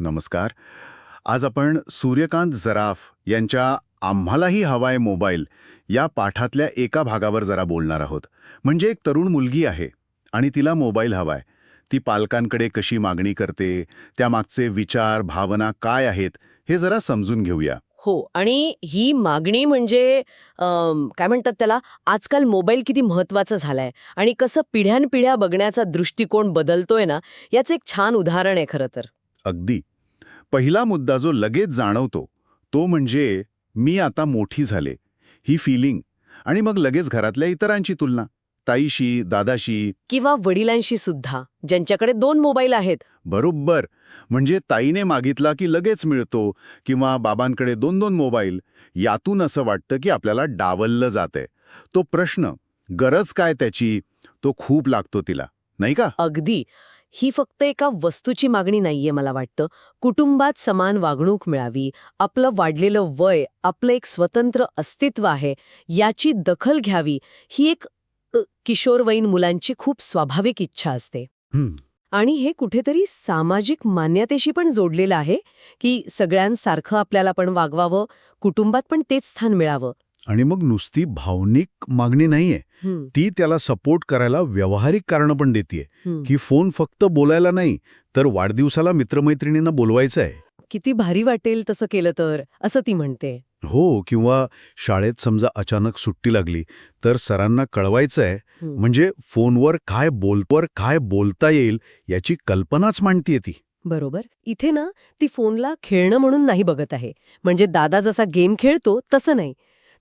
नमस्कार. आज आपण सूर्यकांत जराफ यांच्या आम्हालाही हवाय मोबाईल या पाठातल्या एका भागावर जरा बोलणार आहोत. म्हणजे एक तरुण मुलगी आहे आणि तिला मोबाईल हवाय. ती पालकांकडे कशी मागणी करते, त्यामागचे विचार, भावना काय आहेत हे जरा समजून घेऊया. हो, आणि ही मागणी म्हणजे काय म्हणतात त्याला, आजकाल मोबाईल किती महत्वाचा झालाय आणि कसं पिढ्यानपिढ्या बघण्याचा दृष्टिकोन बदलतोय ना, याचं एक छान उदाहरण आहे खरं तर. अगदी. पहिला मुद्दा जो लगेच जाणवतो तो म्हणजे मी आता मोठी झाले ही फिलिंग, आणि मग लगेच घरातल्या इतरांची तुलना, ताईशी, दादाशी. किंवा वडिलांशी सुद्धा, ज्यांच्याकडे 2 मोबाईल आहेत. बरोबर. म्हणजे ताईने मागितला की लगेच मिळतो, किंवा बाबांकडे 2-2 मोबाईल. यातून असं वाटतं की आपल्याला डावललं जातंय. तो प्रश्न, गरज काय त्याची, तो खूप लागतो तिला, नाही का? अगदी. ही फक्त एका वस्तूची मागणी नाहीये मला वाटतं. कुटुंबात समान वागणूक मिळावी, आपलं वाढलेलं वय, आपलं एक स्वतंत्र अस्तित्व आहे, याची दखल घ्यावी, ही एक किशोरवयीन मुलांची खूप स्वाभाविक इच्छा असते. आणि हे कुठेतरी सामाजिक मान्यतेशी पण जोडलेलं आहे, की सगळ्यांसारखं आपल्याला पण वागवावं, कुटुंबात पण तेच स्थान मिळावं. आणि मग नुसती भावनिक मागणी नाहीये, ती त्याला सपोर्ट करायला व्यावहारिक कारणं पण देतीये, की फोन फक्त बोलायला नाही तर वाढदिवसाला मित्रमैत्रिणींना बोलवायचं आहे. किती भारी वाटेल तसं केलं तर, असं ती म्हणते. हो, किंवा शाळेत समजा अचानक सुट्टी लागली तर सरांना कळवायचं आहे, म्हणजे फोनवर काय बोलता येईल याची कल्पनाच मांडतीये ती. बरोबर. इथे ना ती फोनला खेळणं म्हणून नाही बघत आहे, म्हणजे दादा जसा गेम खेळतो तसं नाही,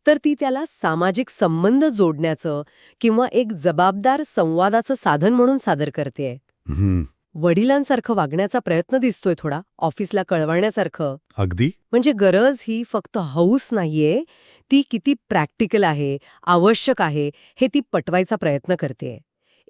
तर ती त्याला सामाजिक संबंध जोडण्याचं किंवा एक जबाबदार संवादाचं साधन म्हणून सादर करतेय. वडिलांसारखं वागण्याचा प्रयत्न दिसतोय थोडा, ऑफिसला कळवण्यासारखं. अगदी. म्हणजे गरज ही फक्त हौस नाहीये, ती किती प्रॅक्टिकल आहे, आवश्यक आहे, हे ती पटवायचा प्रयत्न करतेय.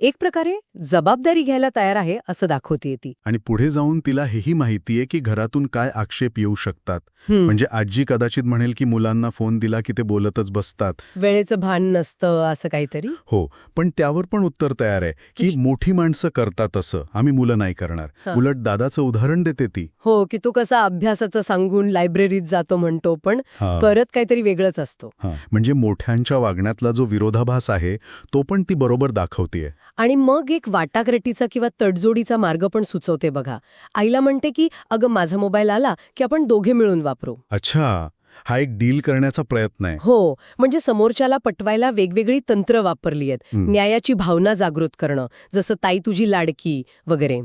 एक प्रकारे जबाबदारी घ्यायला तयार आहे असं दाखवतेय ती. आणि पुढे जाऊन तिला हेही माहितीये की घरातून काय आक्षेप येऊ शकतात. म्हणजे आजी कदाचित म्हणेल की मुलांना फोन दिला की ते बोलतच बसतात, वेळेचं भान नसतं, असं काहीतरी. हो, पण त्यावर पण उत्तर तयार आहे की मोठी माणसं करतात असं, आम्ही मुलं नाही करणार. उलट दादाचं उदाहरण देते ती. हो, की तो कसा अभ्यासाचं सांगून लायब्ररीत जातो म्हणतो, पण परत काहीतरी वेगळंच असतो. म्हणजे मोठ्यांच्या वागण्यातला जो विरोधाभास आहे तो पण ती बरोबर दाखवतेय. आणि मग एक वाटाघाटीचा किंवा तडजोडीचा मार्ग पण सुचवते बघा. आईला म्हणते की अगं माझा मोबाईल आला की आपण दोघे मिळून वापरू. अच्छा, हा एक डील करण्याचा प्रयत्न आहे. हो, म्हणजे समोरच्याला पटवायला वेगवेगळी तंत्र वापरली आहेत. न्यायाची भावना जागृत करणं, जसं ताई तुझी लाडकी वगैरे.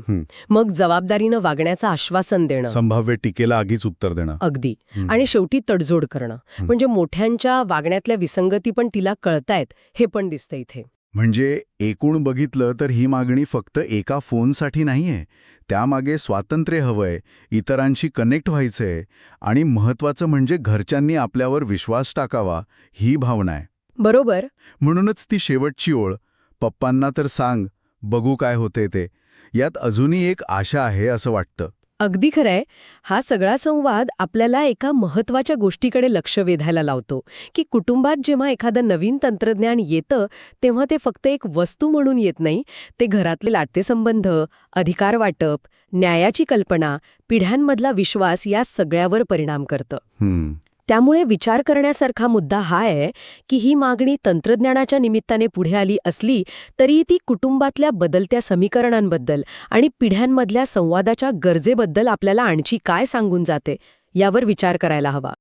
मग जबाबदारीनं वागण्याचं आश्वासन देणं, संभाव्य टीकेला आगीच उत्तर देणं. अगदी. आणि शेवटी तडजोड करणं. म्हणजे मोठ्यांच्या वागण्यातल्या विसंगती पण तिला कळतायत, हे पण दिसतं इथे. म्हणजे एकूण बघितलं तर ही मागणी फक्त एका फोनसाठी नाहीये. त्यामागे स्वातंत्र्य हवंय, इतरांशी कनेक्ट व्हायचंय, आणि महत्वाचं म्हणजे घरच्यांनी आपल्यावर विश्वास टाकावा, ही भावना आहे. बरोबर. म्हणूनच ती शेवटची ओळ, पप्पांना तर सांग, बघू काय होते ते, यात अजूनही एक आशा आहे असं वाटतं. अगदी खरंय. हा सगळा संवाद आपल्याला एका महत्वाच्या गोष्टीकडे लक्ष वेधायला लावतो, की कुटुंबात जेव्हा एखादं नवीन तंत्रज्ञान येतं तेव्हा ते फक्त एक वस्तू म्हणून येत नाही, ते घरातले नातेसंबंध, अधिकार वाटप, न्यायाची कल्पना, पिढ्यांमधला विश्वास या सगळ्यावर परिणाम करतं. त्यामुळे विचार करण्यासारखा मुद्दा हा आहे की ही मागणी तंत्रज्ञानाच्या निमित्ताने पुढे आली असली तरी ती कुटुंबातल्या बदलत्या समीकरणांबद्दल आणि पिढ्यांमधल्या संवादाच्या गरजेबद्दल आपल्याला आणखी काय सांगून जाते यावर विचार करायला हवा.